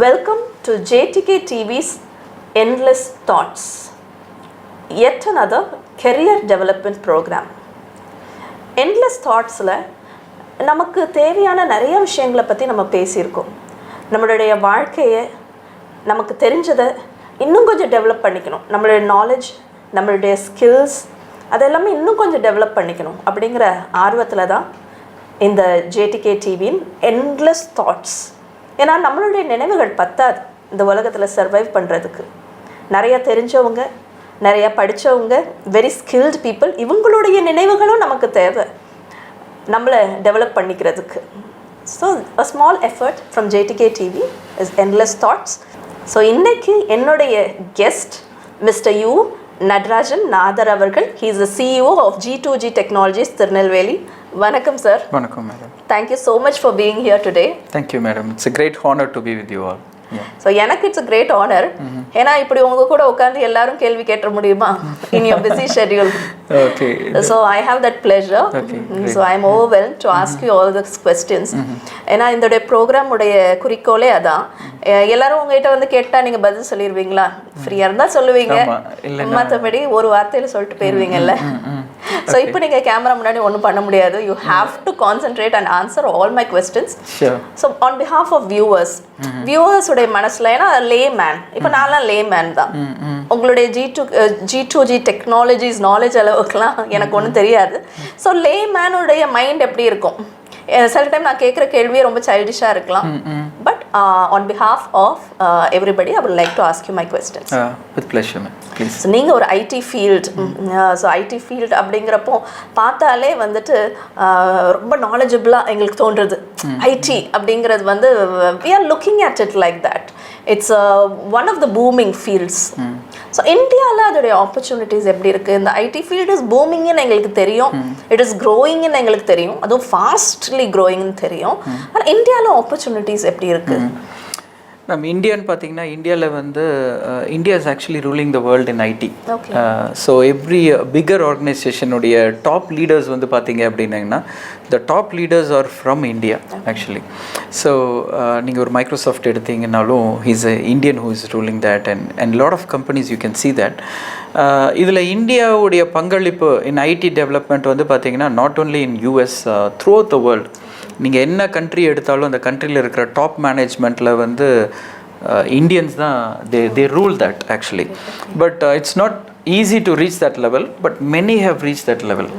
Welcome to JTK TV's Endless Thoughts, yet another career development program. Endless Thoughts-ல நமக்கு தேவையான நிறைய விஷயங்களை பற்றி நம்ம பேசியிருக்கோம். நம்மளுடைய வாழ்க்கையை நமக்கு தெரிஞ்சதை இன்னும் கொஞ்சம் டெவலப் பண்ணிக்கணும். நம்மளுடைய நாலேஜ், நம்மளுடைய ஸ்கில்ஸ் அதெல்லாமே இன்னும் கொஞ்சம் டெவலப் பண்ணிக்கணும் அப்படிங்கிற ஆர்வத்தில் தான் இந்த JTK டிவியின் எண்ட்லெஸ் தாட்ஸ். ஏன்னா நம்மளுடைய நினைவுகள் பத்தாது இந்த உலகத்தில் சர்வைவ் பண்ணுறதுக்கு. நிறையா தெரிஞ்சவங்க, நிறையா படித்தவங்க, வெரி ஸ்கில்டு பீப்புள், இவங்களுடைய நினைவுகளும் நமக்கு தேவை நம்மளை டெவலப் பண்ணிக்கிறதுக்கு. So a small effort from JTK TV is endless thoughts. So இன்றைக்கி என்னுடைய கெஸ்ட் மிஸ்டர் Natarajan அவர்கள். He is the CEO of G2G Technologies, Tirunelveli. வணக்கம் சார். வணக்கம் madam. Thank you so much for being here today. Thank you madam. It's a great honor to be with you all. So எனக்கு it's a great honour. ஏன்னா இப்படி உங்கள் கூட உட்காந்து எல்லாரும் கேள்வி கேட்ட முடியுமா in your busy schedule? Okay. So I have that pleasure. So I M overwhelmed to ask you all this questions. ஏன்னா இந்த ப்ரோக்ராமுடைய குறிக்கோளே அதான். எல்லாரும் உங்ககிட்ட வந்து கேட்டால் நீங்கள் பதில் சொல்லிடுவீங்களா? ஃப்ரீயாக இருந்தால் சொல்லுவீங்க, மற்றபடி ஒரு வார்த்தையில் சொல்லிட்டு போயிடுவீங்கல்ல. ஸோ இப்போ நீங்கள் கேமரா முன்னாடி ஒன்றும் பண்ண முடியாது. You have to concentrate and answer all my questions. So on behalf of வியூவர்ஸோடைய மனசில், ஏன்னா லே மேன், இப்போ நான்லாம் லே மேன் தான். உங்களுடைய G2G டெக்னாலஜிஸ் நாலேஜ் அளவுக்குலாம் எனக்கு ஒன்றும் தெரியாது. ஸோ லே மேனுடைய மைண்ட் எப்படி இருக்கும்? சில டைம் நான் கேட்குற கேள்வியே ரொம்ப சைல்டிஷாக இருக்கலாம். But on behalf of everybody I would like to ask you my questions. With pleasure ma'am, please. So நீங்கள் ஒரு IT field, so IT field அப்படிங்கிறப்போ பார்த்தாலே வந்துட்டு ரொம்ப நாலேஜபிளாக எங்களுக்கு தோன்றுறது. ஐடி அப்படிங்கிறது வந்து we are looking at it like that. It's one of the booming fields. So இந்தியாவில் அதோடைய ஆப்பர்ச்சுனிட்டிஸ் எப்படி இருக்குது? இந்த ஐடி ஃபீல்டு இஸ் பூமிங்னு எங்களுக்கு தெரியும், இட் இஸ் க்ரோயிங்னு எங்களுக்கு தெரியும், அதுவும் ஃபாஸ்ட்லி க்ரோயிங்னு தெரியும். ஆனால் இந்தியாவில் ஆப்பர்ச்சுனிட்டிஸ் எப்படி இருக்குது? மேம், இந்தியான்னு பார்த்தீங்கன்னா இந்தியாவில் வந்து India is actually ruling the world in IT. So every bigger ஆர்கனைசேஷனுடைய டாப் லீடர்ஸ் வந்து பார்த்தீங்க அப்படின்னா the top leaders are from India actually. So நீங்கள் ஒரு மைக்ரோசாஃப்ட் எடுத்தீங்கன்னாலும் he's a Indian who is ruling that and lot of companies you can see that. இதில் இந்தியாவுடைய பங்களிப்பு இன் ஐடி டெவலப்மெண்ட் வந்து பார்த்தீங்கன்னா not only in US, through out the world. நீங்கள் என்ன கண்ட்ரி எடுத்தாலும் அந்த கண்ட்ரியில் இருக்கிற டாப் மேனேஜ்மெண்ட்டில் வந்து இந்தியன்ஸ் தான் they rule that actually. But it's not easy to reach that level, but many have reach that level.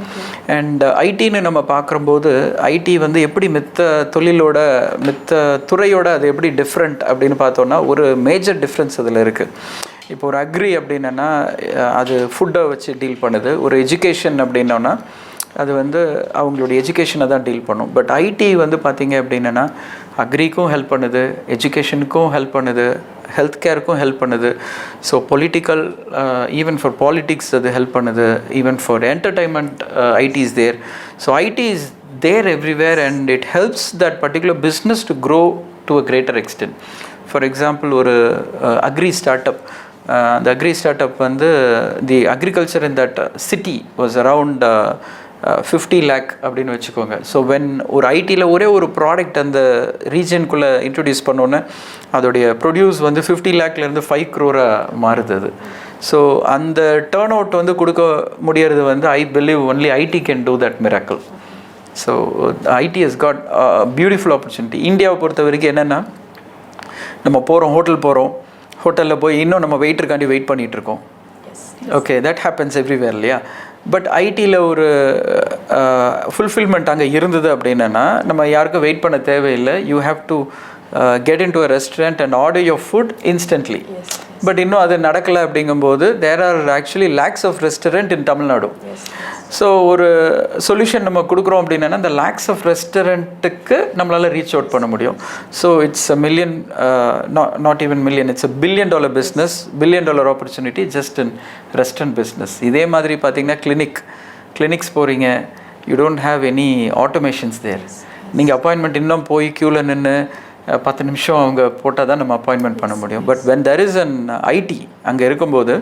And ஐடின்னு நம்ம பார்க்கும்போது ஐடி வந்து எப்படி மித்த தொழிலோட மித்த துறையோட அது எப்படி டிஃப்ரெண்ட் அப்படின்னு பார்த்தோன்னா ஒரு மேஜர் டிஃப்ரென்ஸ் அதில் இருக்குது. இப்போ ஒரு அக்ரி அப்படின்னா அது ஃபுட்டை வச்சு டீல் பண்ணுது. ஒரு எஜுகேஷன் அப்படின்னோன்னா அது வந்து அவங்களுடைய எஜுகேஷனை தான் டீல் பண்ணும். பட் ஐடி வந்து பார்த்திங்க அப்படின்னா அக்ரிக்கும் ஹெல்ப் பண்ணுது, எஜுகேஷனுக்கும் ஹெல்ப் பண்ணுது, ஹெல்த் கேருக்கும் ஹெல்ப் பண்ணுது. So political, even for politics அது ஹெல்ப் பண்ணுது. Even for entertainment IT is there. So IT is there everywhere and it helps that particular business to grow to a greater extent. For example ஒரு agri startup, அந்த agri startup வந்து the agriculture in that city was around 50 lakh அப்படின்னு வச்சுக்கோங்க. So when ஒரு ஐடியில் ஒரே ஒரு product அந்த ரீஜனுக்குள்ளே இன்ட்ரடியூஸ் பண்ணோன்னே அதோடைய ப்ரொடியூஸ் வந்து 50 lakhலேருந்து 5 crore மாறுது அது. ஸோ அந்த டேர்ன் அவுட் வந்து கொடுக்க முடியறது வந்து I believe only IT can do that miracle. So IT has got beautiful opportunity. இந்தியாவை பொறுத்த வரைக்கும் என்னென்னா, நம்ம ஹோட்டலில் போய் இன்னும் நம்ம வெயிட்டருக்காண்டி வெயிட் பண்ணிகிட்ருக்கோம். ஓகே, தட் ஹேப்பன்ஸ் எவ்ரிவேர் இல்லையா? பட் ஐடியில் ஒரு ஃபுல்ஃபில்மெண்ட் அங்கே இருந்தது அப்படின்னா நம்ம யாருக்கும் வெயிட் பண்ண தேவையில்லை. You have to get into a restaurant and order your food instantly. But இன்னும் அது நடக்கலை அப்படிங்கும்போது there are actually lakhs of restaurant in Tamil Nadu. So ஒரு சொல்யூஷன் நம்ம கொடுக்குறோம் அப்படின்னா அந்த லேக்ஸ் ஆஃப் ரெஸ்டாரண்ட்டுக்கு நம்மளால் ரீச் அவுட் பண்ண முடியும். So it's a million, not even million, it's a $1 billion business, $1 billion opportunity just in restaurant business. இதே மாதிரி பார்த்தீங்கன்னா கிளினிக்ஸ் போகிறீங்க, you don't have any automations there. நீங்கள் அப்பாயின்மெண்ட் இன்னும் போய் க்யூவில் நின்று 10 நிமிஷம் அவங்க போட்டால் தான் நம்ம அப்பாயின்மெண்ட் பண்ண முடியும். But when there is an ID அங்கே இருக்கும்போது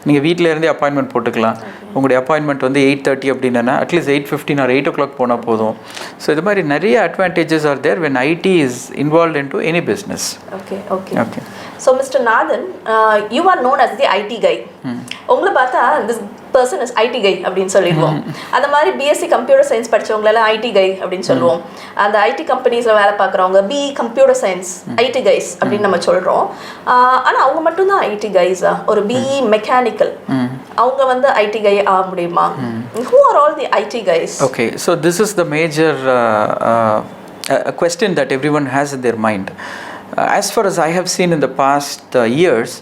நீங்கள் வீட்டில் இருந்தே அப்பாயின்மெண்ட் போட்டுக்கலாம். உங்களுடைய அப்பாயின்மெண்ட் வந்து 8:30 அப்படின்னா அட்லீஸ்ட் 8:15 or 8 o'clock போனால் போதும். ஸோ இது மாதிரி நிறைய advantages are there when IT is involve in to any business. Okay okay okay. So mister Nathan, you are known as the IT guy. உங்களை பார்த்தா this person is IT guy அப்படின்னு சொல்லிடுவோம். அந்த மாதிரி பிஎஸ்சி கம்ப்யூட்டர் சயின்ஸ் படித்தவங்களெல்லாம் IT guy அப்படின்னு சொல்லுவோம். அந்த ஐடி கம்பெனிஸில் வேலை பார்க்குறவங்க BE computer science IT guys அப்படின்னு நம்ம சொல்கிறோம். ஆனால் அவங்க மட்டும்தான் ஐடி கைஸா? ஒரு பிஇ மெக்கானிக்கல் அவங்க வந்து ஐடி கை ஆக முடியுமா? Who are all the IT guys? Okay, so this is the major question that everyone has in their mind. As far as I have seen in the past years,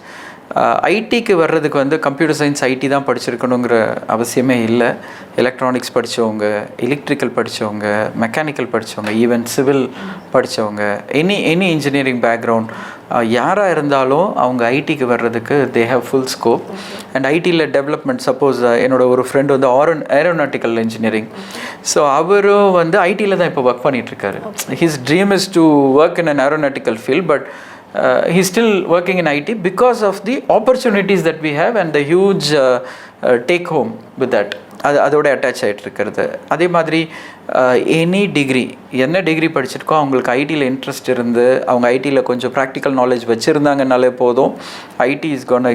ஐடிக்கு வர்றதுக்கு வந்து computer science ID தான் படிச்சிருக்கணுங்கிற அவசியமே இல்லை. Electronics படித்தவங்க, electrical படித்தவங்க, mechanical படித்தவங்க, even civil படித்தவங்க, எனி இன்ஜினியரிங் பேக்ரவுண்ட் யாராக இருந்தாலும் அவங்க ஐடிக்கு வர்றதுக்கு they have full scope. And ஐடியில் டெவலப்மெண்ட், சப்போஸ் என்னோட ஒரு ஃப்ரெண்ட் வந்து ஏரோநாட்டிக்கல் இன்ஜினியரிங், ஸோ அவரும் வந்து ஐடியில் தான் இப்போ ஒர்க் பண்ணிகிட்ருக்காரு. His dream is to work in an aeronautical field, but he's still working in IT because of the opportunities that we have and the huge take home with that. அதோட attach ஆகிட்டு இருக்கிறது. அதே மாதிரி any degree, என்ன degree படிச்சிருக்கோ அவங்களுக்கு ஐடியில் interest இருந்து அவங்க ஐடியில் கொஞ்சம் ப்ராக்டிக்கல் நாலேஜ் வச்சுருந்தாங்கனாலே போதும். IT is gonna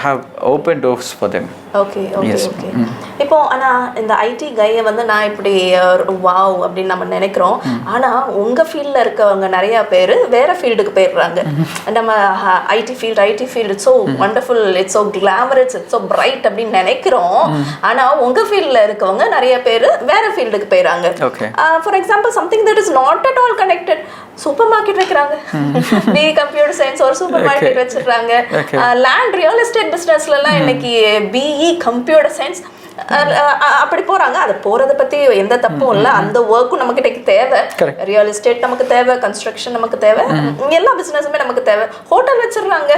have open doors for them. Okay okay okay. இப்போ ஆனால் இந்த ஐடி கையை வந்து நான் இப்படி வாவ் அப்படின்னு நம்ம நினைக்கிறோம். ஆனால் உங்கள் ஃபீல்டில் இருக்கவங்க நிறையா பேர் வேறு ஃபீல்டுக்கு போயிடுறாங்க. நம்ம IT field it's so wonderful, it's so glamorous, it's so bright அப்படின்னு நினைக்கிறோம். ஆனால் உங்கள் ஃபீல்டில் இருக்கவங்க நிறைய பேர் வேறு ஃபீல்டுக்கு போயிடுறாங்க. For example, something that is not at all connected. Super market வைக்கிறாங்க, பிஇ கம்ப்யூட்டர் சயின்ஸ் ஒரு சூப்பர் மார்க்கெட் வச்சிருக்காங்க. லேண்ட் ரியல் எஸ்டேட் பிஸ்னஸ்லாம் இன்னைக்கு பிஇ கம்ப்யூட்டர் சயின்ஸ் அப்படி போறாங்க. அது போறதை பத்தி எந்த தப்பும் இல்லை. அந்த ஒர்க்கும் நம்ம கிட்ட தேவை. ரியல் எஸ்டேட் நமக்கு தேவை, கன்ஸ்ட்ரக்ஷன் நமக்கு தேவை, எல்லா பிசினஸுமே நமக்கு தேவை. ஹோட்டல் வச்சிடுறாங்க.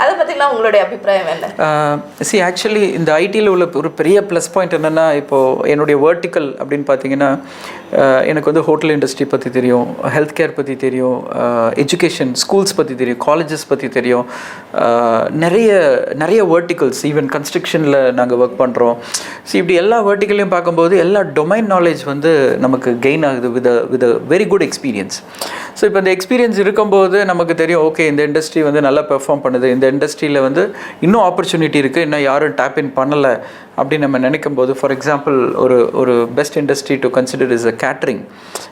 அதை பத்திலாம் உங்களுடைய அபிப்பிராயம் என்ன? சி, ஆக்சுவலி இந்த ஐடியில் உள்ள ஒரு பெரிய ப்ளஸ் பாயிண்ட் என்னென்னா, இப்போது என்னுடைய வேர்ட்டிக்கல் அப்படின்னு பார்த்தீங்கன்னா, எனக்கு வந்து ஹோட்டல் இண்டஸ்ட்ரி பற்றி தெரியும், ஹெல்த் கேர் பற்றி தெரியும், எஜுகேஷன் ஸ்கூல்ஸ் பற்றி தெரியும், காலேஜஸ் பற்றி தெரியும், நிறைய வேர்ட்டிகல்ஸ், ஈவன் கன்ஸ்ட்ரக்ஷனில் நாங்கள் ஒர்க் பண்ணுறோம். ஸோ இப்படி எல்லா வேர்ட்டிகளையும் பார்க்கும்போது எல்லா டொமைன் நாலேஜ் வந்து நமக்கு கெயின் ஆகுது with very good experience. So இப்போ இந்த எக்ஸ்பீரியன்ஸ் இருக்கும்போது நமக்கு தெரியும், ஓகே இந்த இண்டஸ்ட்ரி வந்து நல்லா பெர்ஃபார்ம் பண்ணுது, இந்த இண்டஸ்ட்ரியில் வந்து இன்னும் ஆப்பர்ச்சுனிட்டி இருக்குது, இன்னும் யாரும் டேப் இன் பண்ணலை அப்படின்னு நம்ம நினைக்கும் போது, ஃபார் எக்ஸாம்பிள் ஒரு best industry to consider is a catering.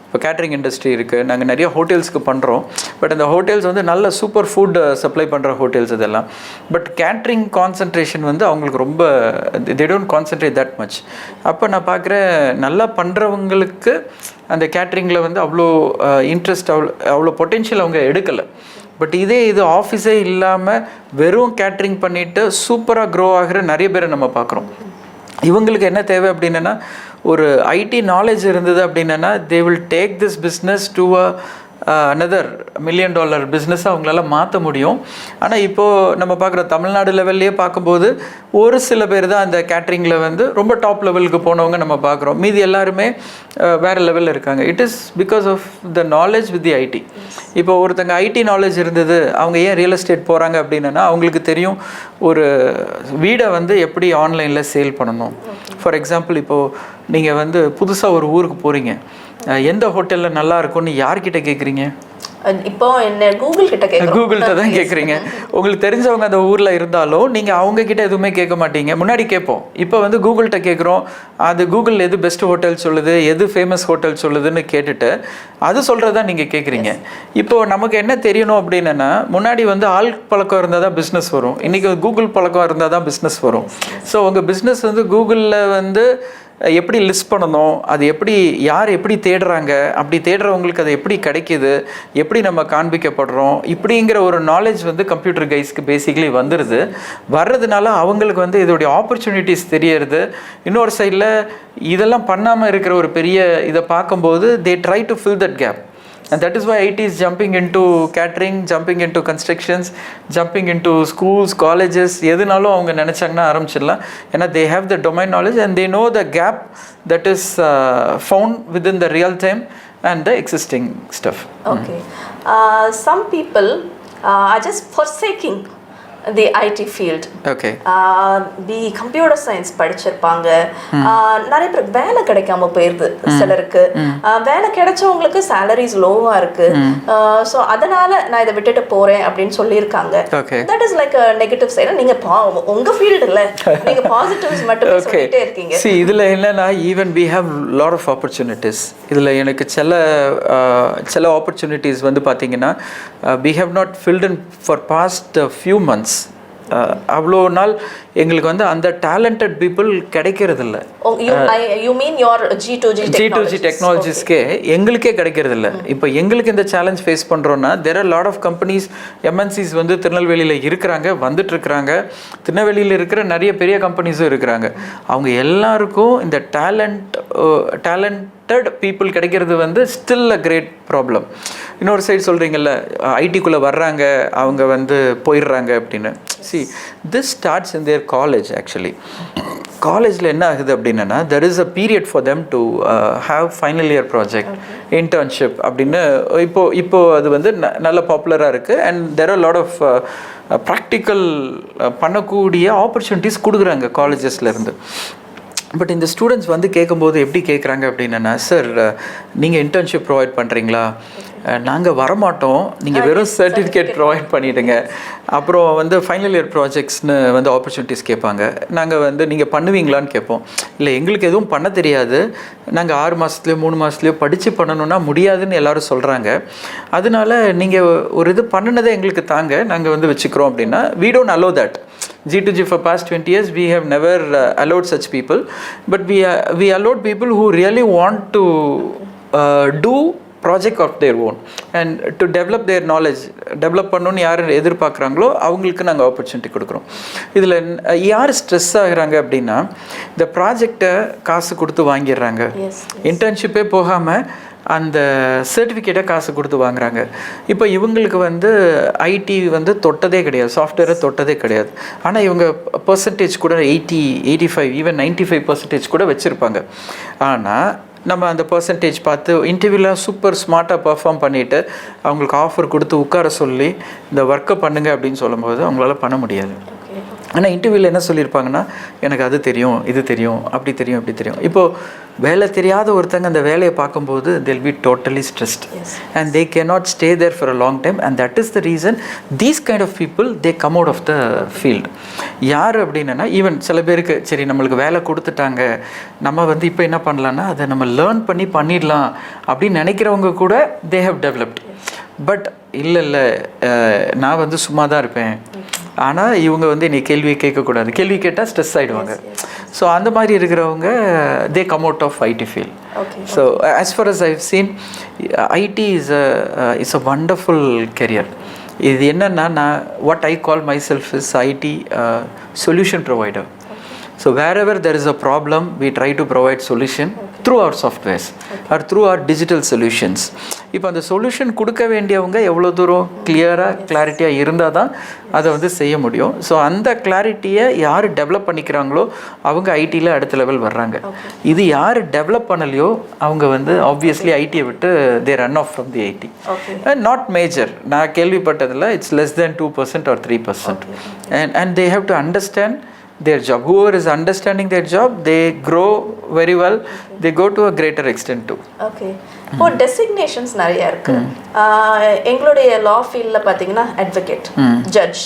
இப்போ கேட்ரிங் இண்டஸ்ட்ரி இருக்குது, நாங்கள் நிறைய ஹோட்டல்ஸ்க்கு பண்ணுறோம். பட் அந்த ஹோட்டல்ஸ் வந்து நல்ல சூப்பர் ஃபுட் சப்ளை பண்ணுற ஹோட்டல்ஸ் இதெல்லாம். பட் கேட்ரிங் கான்சன்ட்ரேஷன் வந்து அவங்களுக்கு ரொம்ப, they don't concentrate that much. அப்போ நான் பார்க்குறேன், நல்லா பண்ணுறவங்களுக்கு அந்த கேட்ரிங்கில் வந்து அவ்வளோ இன்ட்ரெஸ்ட், அவ்வளோ பொட்டென்ஷியல் அவங்க எடுக்கலை. பட் இது ஆஃபீஸே இல்லாமல் வெறும் கேட்ரிங் பண்ணிவிட்டு சூப்பராக க்ரோ ஆகிற நிறைய பேரை நம்ம பார்க்குறோம். இவங்களுக்கு என்ன தேவை அப்படின்னா, ஒரு ஐடி நாலேஜ் இருந்தது அப்படின்னா, they will take this business to another $1 million பிஸ்னஸை அவங்களால மாற்ற முடியும். ஆனால் இப்போது நம்ம பார்க்குற தமிழ்நாடு லெவல்லையே பார்க்கும்போது ஒரு சில பேர் தான் அந்த கேட்ரிங்கில் வந்து ரொம்ப டாப் லெவலுக்கு போனவங்க நம்ம பார்க்குறோம். மீதி எல்லாருமே வேறு லெவலில் இருக்காங்க. It is because of the knowledge with the IT. இப்போ ஒருத்தங்க ஐடி நாலேஜ் இருந்தது, அவங்க ஏன் ரியல் எஸ்டேட் போகிறாங்க அப்படின்னா, அவங்களுக்கு தெரியும் ஒரு வீடை வந்து எப்படி ஆன்லைனில் சேல் பண்ணணும். ஃபார் எக்ஸாம்பிள், இப்போது நீங்கள் வந்து புதுசாக ஒரு ஊருக்கு போகிறீங்க, எந்த ஹோட்டலில் நல்லா இருக்கும்னு யார்கிட்ட கேட்குறீங்க? இப்போ என்ன கூகுள்கிட்ட தான் கேட்குறீங்க. உங்களுக்கு தெரிஞ்சவங்க அந்த ஊரில் இருந்தாலும் நீங்கள் அவங்கக்கிட்ட எதுவுமே கேட்க மாட்டீங்க. முன்னாடி கேட்போம், இப்போ வந்து கூகுள்கிட்ட கேட்குறோம். அது கூகுள் எது பெஸ்ட் ஹோட்டல் சொல்லுது, எது ஃபேமஸ் ஹோட்டல் சொல்லுதுன்னு கேட்டுட்டு அது சொல்கிறது தான் நீங்கள் கேட்குறீங்க. இப்போது நமக்கு என்ன தெரியணும் அப்படின்னா, முன்னாடி வந்து ஆள் பழக்கம் இருந்தால் தான் பிஸ்னஸ் வரும், இன்றைக்கி கூகுள் பழக்கம் இருந்தால் தான் பிஸ்னஸ் வரும். ஸோ உங்கள் பிஸ்னஸ் வந்து கூகுளில் வந்து எப்படி லிஸ்ட் பண்ணணும், அது எப்படி யார் எப்படி தேடுறாங்க, அப்படி தேடுறவங்களுக்கு அது எப்படி கிடைக்கிது, எப்படி நம்ம காண்பிக்கப்படுறோம், இப்படிங்கிற ஒரு நாலேஜ் வந்து கம்ப்யூட்டர் கைஸ்க்கு பேசிக்கலி வந்துடுது. வர்றதுனால அவங்களுக்கு வந்து இதோடைய ஆப்பர்ச்சுனிட்டிஸ் தெரியறது. இன்னொரு சைடில் இதெல்லாம் பண்ணாமல் இருக்கிற ஒரு பெரிய இதை பார்க்கும்போது they try to fill that gap. And that is why IT is jumping into catering, jumping into constructions, jumping into schools, colleges. எதுனாலும் அவங்க நினச்சாங்கன்னா ஆரம்பிச்சிடலாம். ஏன்னா they have the domain knowledge and they know the gap that is found within the real time and the existing stuff. Okay. Some people are just forsaking the IT field. Okay. The computer science படிச்சிருப்பாங்க, நிறைய பேர் வேலை கிடைக்காம போயிருது. சிலருக்கு வேலை கிடைச்சவங்களுக்கு salaries லோவா இருக்கு, ஸோ அதனால நான் இதை விட்டுட்டு போறேன் அப்படின்னு சொல்லியிருக்காங்க. That is like a negative side. நீங்க உங்க ஃபீல்டு இல்ல, நீங்க பாசிட்டிவ்ஸ் மட்டுமே சொல்லிட்டே இருக்கீங்க. See, இதுல என்னன்னா even we have lot of opportunities. இதுல எனக்கு சில opportunities வந்து பாத்தீங்கன்னா we have not filled in for past few months. அவ்வளோ நாள் எங்களுக்கு வந்து அந்த டேலண்டட் பீப்புள் கிடைக்கிறது இல்லை. You mean your G2G டெக்னாலஜிஸ்க்கே எங்களுக்கே கிடைக்கிறது இல்லை. இப்போ எங்களுக்கு இந்த சேலஞ்ச் ஃபேஸ் பண்ணுறோன்னா there are lot of companies, MNCs வந்து திருநெல்வேலியில் இருக்கிறாங்க, வந்துட்டு இருக்கிறாங்க. திருநெல்வேலியில் இருக்கிற நிறைய பெரிய கம்பெனிஸும் இருக்கிறாங்க. அவங்க எல்லாருக்கும் இந்த டேலண்டட் பீப்புள் கிடைக்கிறது வந்து ஸ்டில் அ கிரேட் ப்ராப்ளம். இன்னொரு சைடு சொல்கிறீங்கல்ல, ஐடிக்குள்ளே வர்றாங்க, அவங்க வந்து போயிடுறாங்க அப்படின்னு. See, this starts in their college actually. காலேஜில் என்ன ஆகுது அப்படின்னா there is a period for them to have final year project, internship அப்படின்னு இப்போ அது வந்து நல்ல பாப்புலராக இருக்குது. And there are a lot of practical பண்ணக்கூடிய ஆப்பர்ச்சுனிட்டிஸ் கொடுக்குறாங்க காலேஜஸ்லேருந்து. பட் இந்த ஸ்டூடெண்ட்ஸ் வந்து கேட்கும்போது எப்படி கேட்குறாங்க அப்படின்னா, சார் நீங்கள் இன்டர்ன்ஷிப் ப்ரொவைட் பண்ணுறீங்களா? நாங்கள் வரமாட்டோம், நீங்கள் வெறும் சர்டிஃபிகேட் ப்ரொவைட் பண்ணிவிடுங்க. அப்புறம் வந்து ஃபைனல் இயர் ப்ராஜெக்ட்ஸ்னு வந்து ஆப்பர்ச்சுனிட்டிஸ் கேட்பாங்க. நாங்கள் வந்து நீங்கள் பண்ணுவீங்களான்னு கேட்போம். இல்லை, எங்களுக்கு எதுவும் பண்ண தெரியாது, நாங்கள் 6 மாதத்துலையோ 3 மாதத்துலையோ படித்து பண்ணணுன்னா முடியாதுன்னு எல்லோரும் சொல்கிறாங்க. அதனால நீங்கள் ஒரு இது பண்ணினதை எங்களுக்கு தாங்க, நாங்கள் வந்து வச்சுக்கிறோம் அப்படின்னா we don't allow that. G2G for past 20 years we have never allowed such people, but we allowed people who really want to do project of their own and to develop their knowledge. Develop பண்ணணும்னு யார் எதிர்பார்க்குறாங்களோ அவங்களுக்கு நாங்கள் opportunity கொடுக்குறோம். இதில் யார் stress ஆகுறாங்க அப்படின்னா, இந்த ப்ராஜெக்டை காசு கொடுத்து வாங்கிடுறாங்க, இன்டர்ன்ஷிப்பே போகாமல் அந்த சர்டிஃபிகேட்டை காசு கொடுத்து வாங்குறாங்க. இப்போ இவங்களுக்கு வந்து ஐடி வந்து தொட்டதே கிடையாது, சாஃப்ட்வேரை தொட்டதே கிடையாது. ஆனால் இவங்க பர்சன்டேஜ் கூட 80, 85, ஈவன் 95% கூட வச்சுருப்பாங்க. ஆனால் நம்ம அந்த பர்சன்டேஜ் பார்த்து இன்டர்வியூலாம் சூப்பர் ஸ்மார்ட்டாக பர்ஃபார்ம் பண்ணிவிட்டு அவங்களுக்கு ஆஃபர் கொடுத்து உட்கார சொல்லி இந்த ஒர்க்கை பண்ணுங்க அப்படின்னு சொல்லும்போது அவங்களால பண்ண முடியாது. ஆனால் இன்டர்வியூவில் என்ன சொல்லியிருப்பாங்கன்னா, எனக்கு அது தெரியும், இது தெரியும், அப்படி தெரியும், இப்படி தெரியும். இப்போது வேலை தெரியாத ஒருத்தங்க அந்த வேலையை பார்க்கும்போது they'll be totally stressed and they cannot stay there for a long time, and that is the reason these kind of people they come out of the field. யார் அப்படின்னா, ஈவன் சில பேருக்கு சரி நம்மளுக்கு வேலை கொடுத்துட்டாங்க, நம்ம வந்து இப்போ என்ன பண்ணலான்னா அதை நம்ம லேர்ன் பண்ணி பண்ணிடலாம் அப்படின்னு நினைக்கிறவங்க கூட they have developed. பட் இல்லை நான் வந்து சும்மா தான் இருப்பேன், ஆனால் இவங்க வந்து என்னை கேள்வி கேட்கக்கூடாது, கேள்வி கேட்டால் ஸ்ட்ரெஸ் ஆகிடுவாங்க. ஸோ அந்த மாதிரி இருக்கிறவங்க they come out of IT field. So as far as I've seen, IT is a wonderful career. இது என்னென்னா, நான் what I call myself is IT solution provider. So wherever there is a problem, we try to provide solution through our softwares or through our digital solutions. இப்போ அந்த solution கொடுக்க வேண்டியவங்க எவ்வளோ தூரம் கிளாரிட்டியாக இருந்தால் தான் அதை வந்து செய்ய முடியும். ஸோ அந்த கிளாரிட்டியை யார் டெவலப் பண்ணிக்கிறாங்களோ அவங்க ஐடியில் அடுத்த லெவல் வர்றாங்க. இது யார் டெவலப் பண்ணலையோ அவங்க வந்து ஆப்வியஸ்லி ஐடியை விட்டு they run off from the IT. Not major, நான் கேள்விப்பட்டதில் it's less than 2% or 3%. And they have to understand their job. Whoever is understanding their job, they grow very well, they go to a greater extent too. Okay. இப்போ designations நிறைய இருக்கு. எங்களுடைய லா ஃபீல்டில் பார்த்தீங்கன்னா advocate, judge,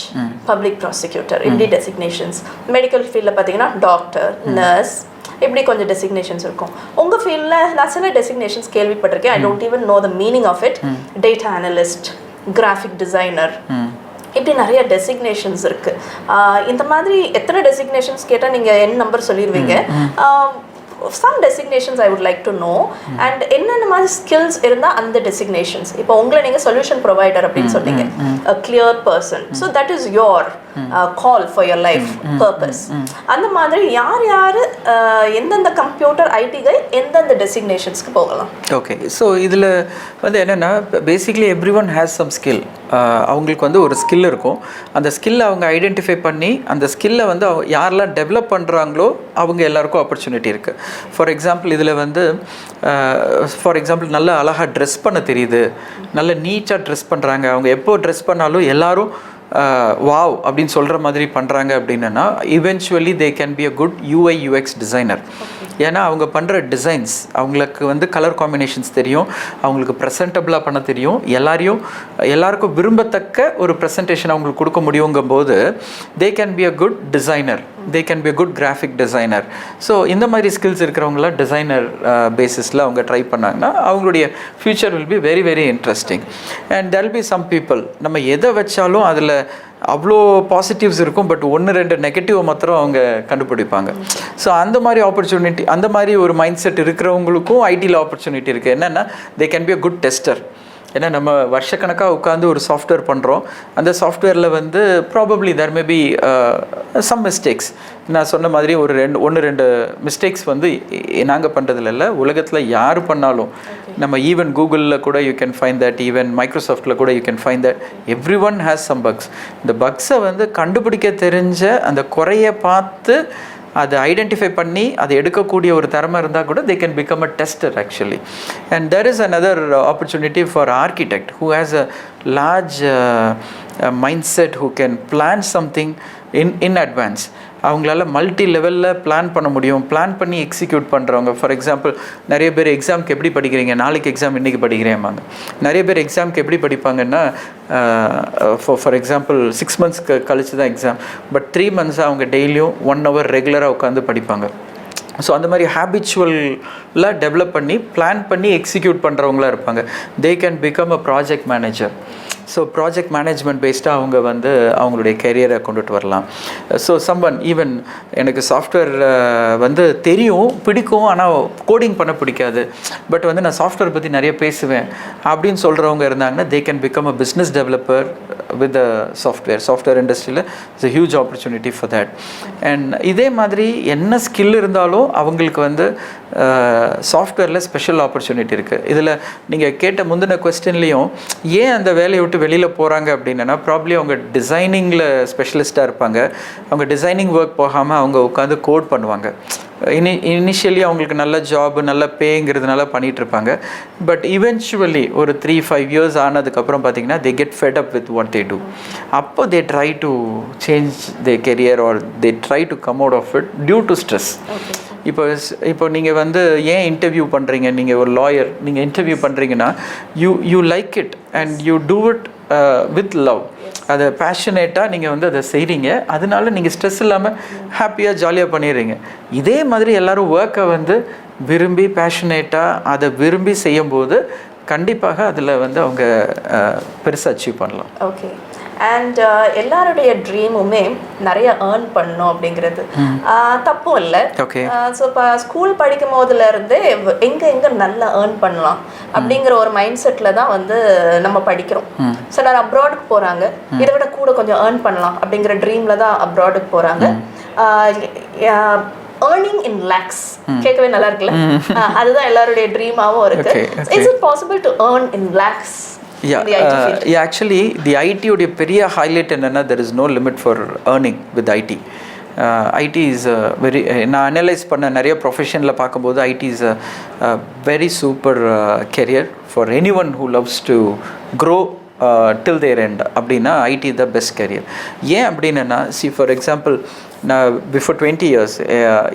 public prosecutor, இப்படி designations. Medical ஃபீல்டில் பார்த்தீங்கன்னா doctor, nurse, இப்படி கொஞ்சம் டெசிக்னேஷன்ஸ் இருக்கும். உங்கள் ஃபீல்டில் நான் சில டெசிக்னேஷன்ஸ் கேள்விப்பட்டிருக்கேன், I don't even know the meaning of it. Data analyst, graphic designer, இப்படி நிறைய டெசிக்னேஷன்ஸ் இருக்குது. இந்த மாதிரி எத்தனை டெசிக்னேஷன்ஸ் கேட்டால் நீங்கள் என் number சொல்லிடுவீங்க? some designations I would like to know, and என்னென்ன மாதிரி ஸ்கில்ஸ் இருந்தால் அந்த டெசிக்னேஷன்ஸ். இப்போ உங்களை நீங்கள் சொல்யூஷன் ப்ரொவைடர் அப்படின்னு சொன்னீங்க, a clear person, so that is your call for your life purpose. அந்த மாதிரி யார் எந்தெந்த கம்ப்யூட்டர் ஐடிகள் எந்தெந்த டெசிக்னேஷன்ஸ்க்கு போகலாம்? ஓகே, ஸோ இதில் வந்து என்னென்னா, basically everyone has some skill. அவங்களுக்கு வந்து ஒரு ஸ்கில் இருக்கும், அந்த ஸ்கில்லை அவங்க ஐடென்டிஃபை பண்ணி அந்த ஸ்கில்லை வந்து யாரெல்லாம் டெவலப் பண்ணுறாங்களோ அவங்க எல்லாருக்கும் ஆப்பர்ச்சுனிட்டி இருக்குது. ஃபார் எக்ஸாம்பிள் இதில் வந்து ஃபார் எக்ஸாம்பிள் நல்ல அழகாக ட்ரெஸ் பண்ண தெரியுது, நல்ல நீட்டாக ட்ரெஸ் பண்ணுறாங்க, அவங்க எப்போ ட்ரெஸ் பண்ணாலும் எல்லாரும் வாவ் அப்படின்னு சொல்கிற மாதிரி பண்ணுறாங்க அப்படின்னா eventually they can be a good UI UX designer. ஏன்னா அவங்க பண்ணுற டிசைன்ஸ், அவங்களுக்கு வந்து கலர் காம்பினேஷன்ஸ் தெரியும், அவங்களுக்கு ப்ரெசன்டபிளாக பண்ண தெரியும், எல்லாருக்கும் விரும்பத்தக்க ஒரு ப்ரெசன்டேஷன் அவங்களுக்கு கொடுக்க முடியுங்கும் போது they can be a good designer, they can be a good graphic designer. So இந்த மாதிரி ஸ்கில்ஸ் இருக்கிறவங்களாம் டிசைனர் பேசிஸில் அவங்க ட்ரை பண்ணாங்கன்னா அவங்களுடைய future will be very very interesting. And there will be some people நம்ம எதை வச்சாலும் அதில் அவ்வளோ பாசிட்டிவ்ஸ் இருக்கும், பட் 1-2 நெகட்டிவ் மாத்திரம் அவங்க கண்டுபிடிப்பாங்க. ஸோ அந்த மாதிரி ஆப்பர்ச்சுனிட்டி, அந்த மாதிரி ஒரு மைண்ட் செட் இருக்கிறவங்களுக்கும் ஐடியில் ஆப்பர்ச்சுனிட்டி இருக்குது. என்னென்னா they can be a good tester. ஏன்னா நம்ம வருஷக்கணக்காக உட்காந்து ஒரு சாஃப்ட்வேர் பண்ணுறோம், அந்த சாஃப்ட்வேரில் வந்து probably there may be some mistakes. நான் சொன்ன மாதிரி ஒரு 1-2 மிஸ்டேக்ஸ் வந்து நாங்கள் பண்ணுறதுல இல்லை, உலகத்தில் யார் பண்ணாலும் நம்ம ஈவன் கூகுளில் கூட you can find that, even மைக்ரோசாஃப்ட்டில் கூட you can find that everyone has some bugs. இந்த பக்ஸை வந்து கண்டுபிடிக்க தெரிஞ்ச அந்த குறையை பார்த்து அதை ஐடென்டிஃபை பண்ணி அதை எடுக்கக்கூடிய ஒரு திறமை இருந்தால் கூட they can become a tester actually. And there is another opportunity for architect who has a large mindset, who can plan something in advance. அவங்களால மல்டி லெவலில் பிளான் பண்ண முடியும், பிளான் பண்ணி எக்ஸிக்யூட் பண்ணுறவங்க. ஃபார் எக்ஸாம்பிள் நிறைய பேர் எக்ஸாமுக்கு எப்படி படிக்கிறீங்க, நாளைக்கு எக்ஸாம் இன்றைக்கி படிக்கிறேன்பாங்க. நிறைய பேர் எக்ஸாமுக்கு எப்படி படிப்பாங்கன்னா ஃபார் எக்ஸாம்பிள் 6 months கழிச்சு தான் எக்ஸாம், பட் 3 months அவங்க டெய்லியும் 1 hour ரெகுலராக உட்காந்து படிப்பாங்க. ஸோ அந்த மாதிரி ஹேபிச்சுவலாக டெவலப் பண்ணி பிளான் பண்ணி எக்ஸிக்யூட் பண்ணுறவங்களாக இருப்பாங்க. They can become a project manager. So project management பேஸ்டாக அவங்க வந்து அவங்களுடைய கெரியரை கொண்டுட்டு வரலாம். ஸோ சம்வன் ஈவன் எனக்கு சாஃப்ட்வேர் வந்து தெரியும், பிடிக்கும், ஆனால் கோடிங் பண்ண பிடிக்காது, பட் வந்து நான் சாஃப்ட்வேர் பற்றி நிறைய பேசுவேன் அப்படின்னு சொல்கிறவங்க இருந்தாங்கன்னா they can become a business developer with software இண்டஸ்ட்ரியில் it's a huge opportunity for that. And இதே மாதிரி என்ன ஸ்கில் இருந்தாலும் அவங்களுக்கு வந்து சாஃப்ட்வேரில் ஸ்பெஷல் ஆப்பர்ச்சுனிட்டி இருக்குது. இதில் நீங்கள் கேட்ட முந்தின கொஸ்டின்லேயும் ஏன் அந்த வேலையை விட்டு வெளியில் போகிறாங்க அப்படின்னா ப்ராப்ளி அவங்க டிசைனிங்கில் ஸ்பெஷலிஸ்ட்டாக இருப்பாங்க. அவங்க டிசைனிங் ஒர்க் போகாமல் அவங்க உட்காந்து கோட் பண்ணுவாங்க. இனிஷியலி அவங்களுக்கு நல்ல ஜாப் நல்ல பேங்கிறதுனால பண்ணிகிட்ருப்பாங்க. பட் இவென்ச்சுவலி ஒரு 3-5 years ஆனதுக்கப்புறம் பார்த்தீங்கன்னா they get fed up with what they do. அப்போ they try to change they career or they try to come out of it due to stress. இப்போ நீங்கள் வந்து ஏன் இன்டர்வியூ பண்ணுறீங்க, நீங்கள் ஒரு லாயர், நீங்கள் இன்டர்வியூ பண்ணுறீங்கன்னா you like it and you do it with love. அதை பேஷனேட்டாக நீங்கள் வந்து அதை செய்கிறீங்க, அதனால நீங்கள் ஸ்ட்ரெஸ் இல்லாமல் ஹாப்பியாக ஜாலியாக பண்ணிடுறீங்க. இதே மாதிரி எல்லோரும் ஒர்க்கை வந்து விரும்பி பேஷனேட்டாக அதை விரும்பி செய்யும்போது கண்டிப்பாக அதில் வந்து அவங்க பெருசாக அச்சீவ் பண்ணலாம். ஓகே. அண்ட் எல்லாருடைய ட்ரீமுமே நிறைய ஏர்ன் பண்ணணும் அப்படிங்கிறது தப்பும் இல்லை. ஓகே. ஸோ இப்போ ஸ்கூல் படிக்கும் போதுலேருந்தே எங்கே நல்லா ஏர்ன் பண்ணலாம் அப்படிங்கிற ஒரு மைண்ட் செட்டில் தான் வந்து நம்ம படிக்கிறோம். ஸோ எல்லாரும் அப்ராடுக்கு போகிறாங்க, இதை விட கூட கொஞ்சம் ஏர்ன் பண்ணலாம் அப்படிங்கிற ட்ரீமில் தான் அப்ராடுக்கு போகிறாங்க. earning in lakhs கேட்கவே நல்லா இருக்குல்ல, அதுதான் எல்லாருடைய ட்ரீமாவும் இருக்கு. Is it possible to earn in lakhs? Yeah, actually the IT உடைய பெரிய ஹைலைட் என்னன்னா there is no limit for earning with IT. IT is very, நான் அனலைஸ் பண்ண நிறைய ப்ரொஃபஷனில் பார்க்கும்போது IT is a very super career for anyone who loves to grow till their end. அப்படின்னா IT is the best career. ஏன் அப்படின்னா see for example நான் before 20 years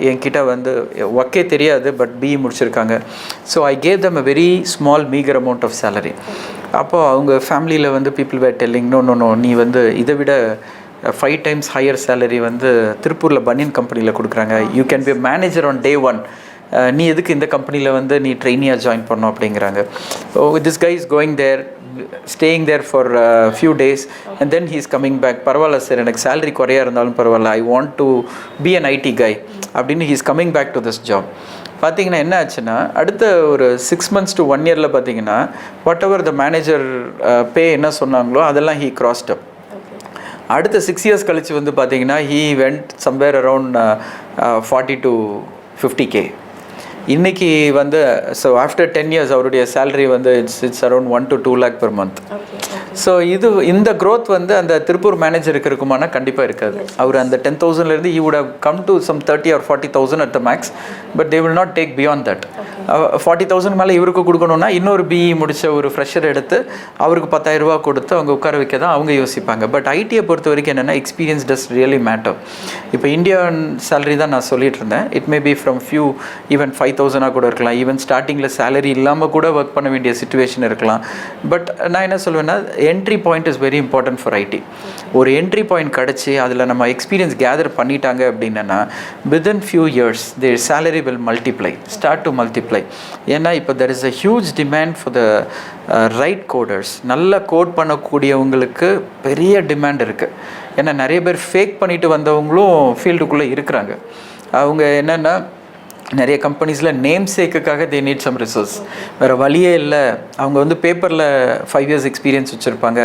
என்கிட்ட வந்து ஒர்க்கே தெரியாது, பட் BE முடிச்சிருக்காங்க. So I gave them a very small meagre amount of salary. அப்போது அவங்க ஃபேமிலியில் வந்து பீப்புள் வேர் டெல்லிங் நோ நீ வந்து இதை விட 5 times ஹையர் சேலரி வந்து திருப்பூரில் பனியன் கம்பெனியில் கொடுக்குறாங்க, you can be manager on day 1, நீ எதுக்கு இந்த கம்பெனியில் வந்து நீ ட்ரெயினியாக ஜாயின் பண்ணோம் அப்படிங்கிறாங்க. This guy is going there, staying there for a few days and then he is coming back. பரவாயில்ல சார், எனக்கு சேலரி குறையாக இருந்தாலும் பரவாயில்ல, I want to be an IT guy அப்படின்னு he is coming back to this job. பார்த்தீங்கன்னா என்ன ஆச்சுன்னா அடுத்த ஒரு 6 months to 1 year பார்த்தீங்கன்னா வாட் எவர் த மேனேஜர் பே என்ன சொன்னாங்களோ அதெல்லாம் he crossed up. அடுத்த 6 years கழிச்சு வந்து பார்த்தீங்கன்னா he went somewhere around 40 to 50K. இன்னைக்கு வந்து ஸோ ஆஃப்டர் 10 years அவருடைய சேலரி வந்து it's around 1 to 2 lakh per month. So இந்த growth வந்து அந்த திருப்பூர் மேனேஜருக்கு இருக்குமானா கண்டிப்பாக இருக்காது. அவர் அந்த 10,000லேருந்து he would have come to some 30 or 40,000 at the max, but they will not take beyond that. 40,000 மேலே இவருக்கு கொடுக்கணும்னா இன்னொரு பிஇ முடித்த ஒரு ஃப்ரெஷர் எடுத்து அவருக்கு 10,000 ரூபா கொடுத்து அவங்க உட்கார வைக்க தான் அவங்க யோசிப்பாங்க. பட் ஐடியை பொறுத்த வரைக்கும் என்னென்னா எக்ஸ்பீரியன்ஸ் டஸ் ரியலி மேட்டர். இப்போ இந்தியன் சேலரி தான் நான் சொல்லிட்டு இருந்தேன். It may be from few even 5,000 கூட இருக்கலாம். ஈவன் ஸ்டார்டிங்கில் சேலரி இல்லாமல் கூட ஒர்க் பண்ண வேண்டிய சுச்சுவேஷன் இருக்கலாம். பட் நான் என்ன சொல்வேன்னா entry point is very important for IT. ஒரு என்ட்ரி பாயிண்ட் கிடச்சி அதில் நம்ம எக்ஸ்பீரியன்ஸ் கேதர் பண்ணிட்டாங்க அப்படின்னா within few years their salary will multiply, start to multiply. ஏன்னா இப்போ there is a huge demand for the right coders. நல்ல கோட் பண்ணக்கூடியவங்களுக்கு பெரிய டிமாண்ட் இருக்குது. ஏன்னா நிறைய பேர் ஃபேக் பண்ணிட்டு வந்தவங்களும் ஃபீல்டுக்குள்ளே இருக்கிறாங்க. அவங்க என்னென்னா நிறைய கம்பெனிஸில் நேம் சேக்குக்காக தே நீட் சம் ரிசோர்ஸ். வேறு வழியே இல்லை. அவங்க வந்து பேப்பரில் 5 years எக்ஸ்பீரியன்ஸ் வச்சுருப்பாங்க.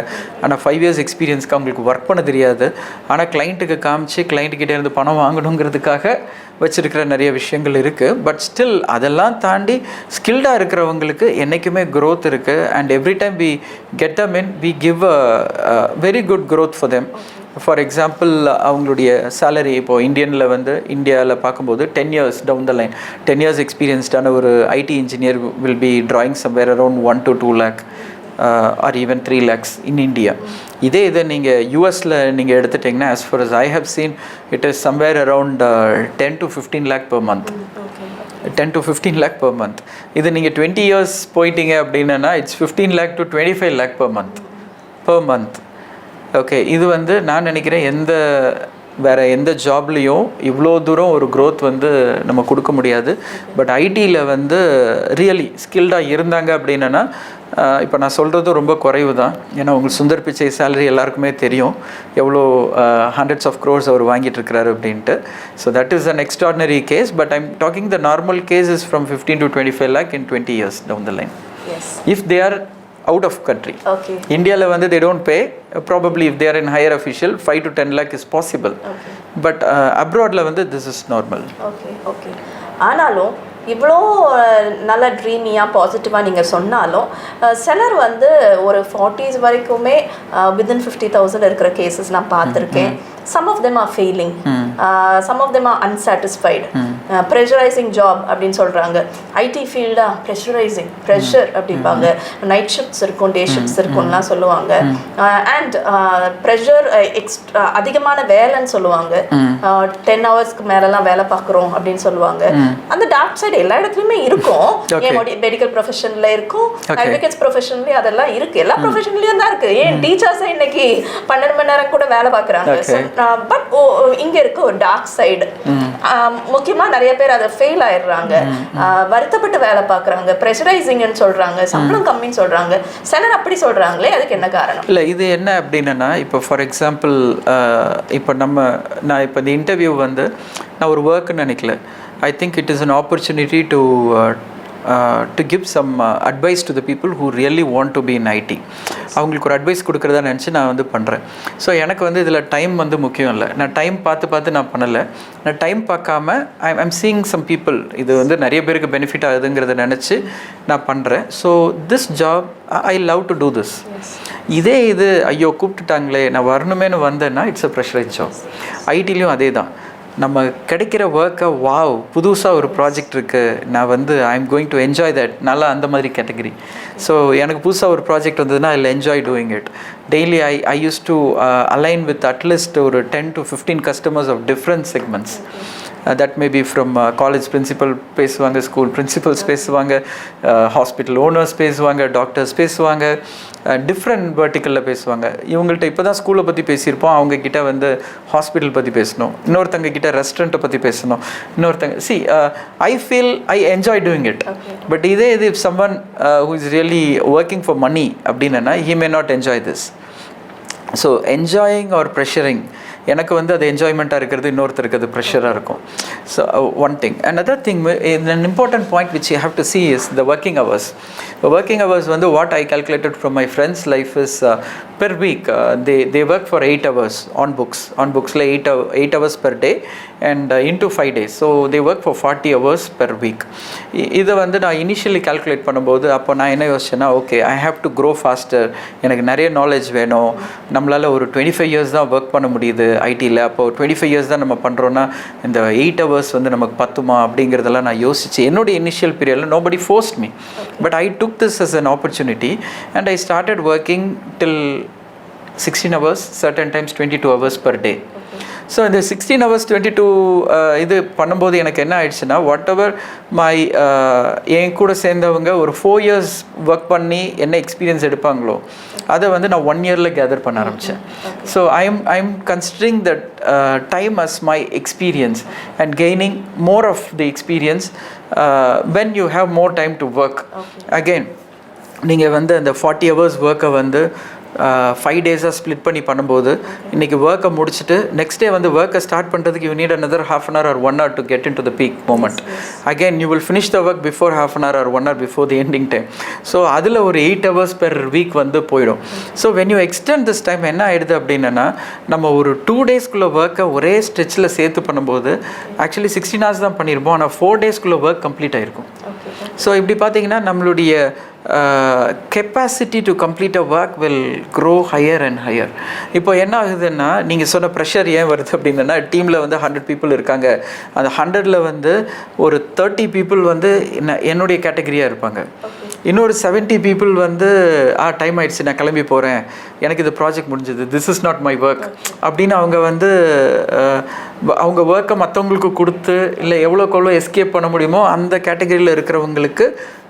ஆனால் 5 years எக்ஸ்பீரியன்ஸ்க்கு அவங்களுக்கு ஒர்க் பண்ண தெரியாது. ஆனால் கிளைண்ட்டுக்கு காமிச்சு கிளைண்ட்டுக்கிட்டே இருந்து பணம் வாங்கணுங்கிறதுக்காக வச்சுருக்கிற நிறைய விஷயங்கள் இருக்குது. பட் ஸ்டில் அதெல்லாம் தாண்டி ஸ்கில்டாக இருக்கிறவங்களுக்கு என்றைக்குமே க்ரோத் இருக்குது. And every time we get them in we give a very good growth for them. For example அவங்களுடைய சேலரி இப்போது இந்தியாவில் பார்க்கும்போது 10 years down the line 10 years எக்ஸ்பீரியன்ஸ்டான ஒரு ID engineer will be drawing somewhere around 1 to 2 lakh or even 3 lakhs in India. இதை நீங்கள் யூஎஸில் நீங்கள் எடுத்துட்டிங்கன்னா as far as I have seen it is somewhere around 10 to 15 lakh per month. 10 to 15 lakh per month. இது நீங்கள் 20 years போயிட்டீங்க அப்படின்னா it's 15 lakh to 25 lakh per month. Okay, இது வந்து நான் நினைக்கிறேன் வேறு எந்த ஜாப்லேயும் இவ்வளோ தூரம் ஒரு க்ரோத் வந்து நம்ம கொடுக்க முடியாது. பட் ஐடியில் வந்து ரியலி ஸ்கில்டாக இருந்தாங்க அப்படின்னா இப்போ நான் சொல்கிறது ரொம்ப குறைவு தான். ஏன்னா உங்களுக்கு சுந்தர் பிச்சை சேலரி எல்லாருக்குமே தெரியும் எவ்வளோ hundreds of crores அவர் வாங்கிட்டு இருக்கிறாரு அப்படின்ட்டு. So that is an extraordinary case. But I'm talking the normal case is from 15 to 25 lakh in 20 years down the line. Yes. If they are out of country. Okay. India la vandu they don't pay. Probably if they are in higher official 5 to 10 lakh is possible. Okay. But abroad la vandu this is normal. Okay. ஆனாலும் இவ்வளோ நல்ல ட்ரீமியாக பாசிட்டிவாக நீங்கள் சொன்னாலும் சிலர் வந்து ஒரு 40s வரைக்குமே வித்தின் 50,000 இருக்கிற கேசஸ் நான் பார்த்துருக்கேன். some of them are failing, some of them are unsatisfied. Pressurizing job அப்படின்னு சொல்கிறாங்க. ஐடி ஃபீல்டாக ப்ரெஷர் அப்படிம்பாங்க. நைட் ஷிஃப்ட்ஸ் இருக்கும், டே ஷிஃப்ட்ஸ் இருக்கும்லாம் சொல்லுவாங்க. அண்ட் ப்ரெஷர் அதிகமான வேலைன்னு சொல்லுவாங்க. 10 hours மேலெலாம் வேலை பார்க்குறோம் அப்படின்னு சொல்லுவாங்க. அந்த டார்க் சைடு எல்லா இடத்துலையுமே இருக்கும். மெடிக்கல் ப்ரொஃபஷனில் இருக்கும், அட்வொகேட்ஸ் ப்ரொஃபஷன்லேயும் அதெல்லாம் இருக்குது. எல்லா ப்ரொஃபஷன்லேயும் தான் இருக்குது. ஏன் டீச்சர்ஸை இன்னைக்கு 12 மணி நேரம் கூட வேலை பார்க்குறாங்க. பட் இங்கே இருக்க ஒரு டார்க் சைடு, முக்கியமாக நிறைய பேர் அதை ஃபெயில் ஆயிடுறாங்க, வருத்தப்பட்டு வேலை பார்க்குறாங்க, ப்ரெஷரைசிங்னு சொல்கிறாங்க, சம்பளம் கம்மின்னு சொல்கிறாங்க. சிலர் அப்படி சொல்கிறாங்களே, அதுக்கு என்ன காரணம்? இல்லை, இது என்ன அப்படின்னா இப்போ ஃபார் எக்ஸாம்பிள் இப்போ நான் இப்போ இந்த இன்டர்வியூ வந்து நான் ஒரு ஒர்க்குன்னு நினைக்கல. I think it is an opportunity to give some advice to the people who really want to be in IT. அவங்களுக்கு ஒரு அட்வைஸ் கொடுக்குறதா நினச்சி நான் வந்து பண்ணுறேன். ஸோ எனக்கு வந்து இதில் டைம் வந்து முக்கியம் இல்லை. நான் டைம் பார்த்து நான் பண்ணலை. நான் டைம் பார்க்காம ஐம் சீயிங் சம் பீப்புள், இது வந்து நிறைய பேருக்கு பெனிஃபிட் ஆகுதுங்கிறத நினச்சி நான் பண்ணுறேன். So this job I love to do this. இது ஐயோ கூப்பிட்டுட்டாங்களே நான் வரணுமேனு வந்தேன்னா இட்ஸ் அ ப்ரெஷரைஸ் ஜாப். ஐடிலையும் அதே தான். நம்ம கிடைக்கிற ஒர்க்கை புதுசாக ஒரு ப்ராஜெக்ட் இருக்குது, நான் வந்து I am going to enjoy that, நல்லா அந்த மாதிரி கேட்டகரி. ஸோ எனக்கு புதுசாக ஒரு ப்ராஜெக்ட் வந்ததுன்னா I enjoy doing it. Daily I use to align with at least ஒரு 10 to 15 customers of different segments. That may be from college principal பேசுவாங்க, school principles பேசுவாங்க, ஹாஸ்பிட்டல் ஓனர்ஸ் பேசுவாங்க, டாக்டர்ஸ் பேசுவாங்க, டிஃப்ரெண்ட் வெர்டிக்கலில் பேசுவாங்க. இவங்கள்ட்ட இப்போ தான் ஸ்கூலை பற்றி பேசியிருப்போம், அவங்கக்கிட்ட வந்து ஹாஸ்பிட்டல் பற்றி பேசணும், இன்னொருத்தங்க கிட்ட ரெஸ்டாரண்ட்டை பற்றி பேசணும், இன்னொருத்தங்க I feel I enjoy doing it. But இது if someone who is really working for money அப்படின்னா he may not enjoy this. So enjoying or pressuring, எனக்கு வந்து அது என்ஜாய்மெண்ட்டாக இருக்கிறது, இன்னொருத்தருக்கு அது ப்ரெஷராக இருக்கும். So one thing. And other thing, an important point which you have to see is the working hours. Working hours வந்து what I calculated from my friends life is per week they work for 8 hours on booksல 8 hours per day and into 5 days, so they work for 40 hours per week. இதை வந்து நான் initially calculate பண்ணும்போது அப்போ நான் என்ன யோசிச்சேன்னா, okay I have to grow faster, எனக்கு நிறைய நாலேஜ் வேணும், நம்மளால் ஒரு 25 இயர்ஸ் தான் ஒர்க் பண்ண முடியுது ஐடியில், அப்போது 25 இயர்ஸ் தான் நம்ம பண்ணுறோன்னா இந்த 8 hours வந்து நமக்கு பத்துமா அப்படிங்கிறதெல்லாம் நான் யோசிச்சு என்னுடைய இனிஷியல் பீரியடில் nobody forced me, but I took this as an opportunity and I started working till 16 hours, certain times 22 hours per day. So இந்த 16 hours 22 இது பண்ணும்போது எனக்கு என்ன ஆயிடுச்சுன்னா, வாட் எவர் மை என் கூட சேர்ந்தவங்க ஒரு 4 years ஒர்க் பண்ணி என்ன எக்ஸ்பீரியன்ஸ் எடுப்பாங்களோ அதை வந்து நான் 1 yearல கேதர் பண்ண ஆரம்பித்தேன். So I am considering that time as my experience and gaining more of the experience when you have more time to work. Again நீங்கள் வந்து அந்த 40 hours ஒர்க்கை வந்து 5 days ஸ்ப்ளிட் பண்ணி பண்ணும்போது இன்றைக்கி ஒர்க்கை முடிச்சுட்டு நெக்ஸ்ட் டே வந்து ஒர்க்கை ஸ்டார்ட் பண்ணுறதுக்கு you need another half an hour or 1 hour to get into the peak moment. Again you will finish the work before half an hour or 1 hour before the ending time. So அதில் ஒரு 8 hours per week வந்து போயிடும். So when you extend this time என்ன ஆகிடுது அப்படின்னா, நம்ம ஒரு 2 daysக்குள்ளே ஒர்க்கை ஒரே ஸ்ட்ரெச்சில் சேர்த்து பண்ணும்போது ஆக்சுவலி 16 hours தான் பண்ணியிருப்போம், ஆனால் 4 daysக்குள்ளே ஒர்க் கம்ப்ளீட் ஆகிருக்கும். ஸோ இப்படி பார்த்தீங்கன்னா நம்மளுடைய capacity to complete a work will grow higher and higher. இப்போ என்ன ஆகுதுன்னா, நீங்கள் சொன்ன ப்ரெஷர் ஏன் வருது அப்படின்னா, டீமில் வந்து 100 people இருக்காங்க, அந்த 100ல் வந்து ஒரு 30 people வந்து என்னுடைய கேட்டகரியாக இருப்பாங்க, இன்னொரு 70 people வந்து டைம் ஆயிடுச்சு நான் கிளம்பி போகிறேன், எனக்கு இது ப்ராஜெக்ட் முடிஞ்சது, this is not my work அப்படின்னு அவங்க வந்து அவங்க ஒர்க்கை மற்றவங்களுக்கு கொடுத்து இல்லை எவ்வளோக்கு எவ்வளோ எஸ்கேப் பண்ண முடியுமோ அந்த கேட்டகரியில் இருக்கிறவங்களுக்கு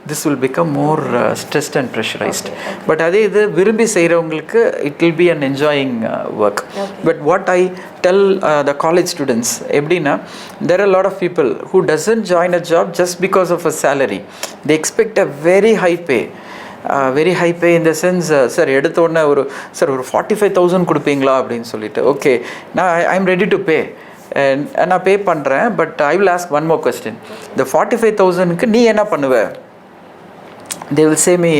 this will become more stressed and pressurized. But அதே இது விரும்பி செய்கிறவங்களுக்கு it will be an enjoying work. But what I tell the college students எப்படின்னா, there are a lot of people who doesn't join a job just because of a salary. They expect a very high pay. Very high pay in the sense, sir எடுத்த உடனே ஒரு 45,000 கொடுப்பீங்களா அப்படின்னு சொல்லிட்டு, okay நான் I am ready to pay, நான் பே பண்ணுறேன், but I will ask one more question, இந்த 45,000க்கு நீ என்ன பண்ணுவ? they will say me,